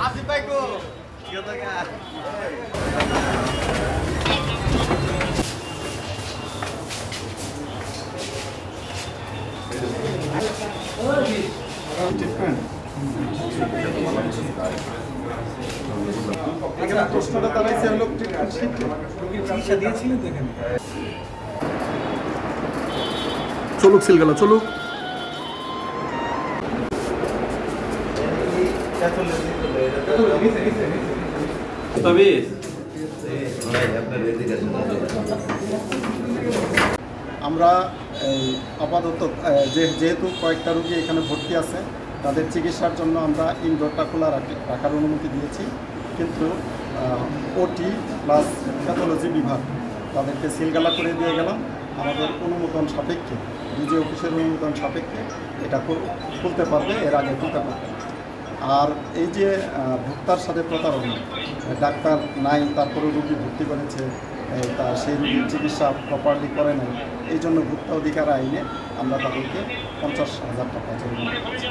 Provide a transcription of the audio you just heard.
আসিফ ভাই কো কি হতো কা এখানে প্রশ্নটা দাঁড়াইছে হলো চিকিৎসা দিয়েছিলেন তো এখানে চলুক সিলগালা চলুক আমরা আপাতত যেহেতু কয়েকটা রোগী এখানে ভর্তি আছে তাদের চিকিৎসার জন্য আমরা ইনডোরটা খোলা রাখার অনুমতি দিয়েছি কিন্তু ওটি প্লাস প্যাথোলজি বিভাগ তাদেরকে সিলগালা করে দিয়ে গেলাম আমাদের অনুমোদন সাপেক্ষে ডিজি অফিসের অনুমোদন সাপেক্ষে এটা খুলতে পারবে এর আগে খুলতে পারবে আর এই যে ভোক্তার সাথে প্রতারণা ডাক্তার নাই তারপরে রোগী ভর্তি করেছে তা সেই রোগীর চিকিৎসা প্রপারলি করে নাই এই জন্য ভোক্তা অধিকার আইনে আমরা তাদেরকে 50,000 টাকা জরিমানা করছি।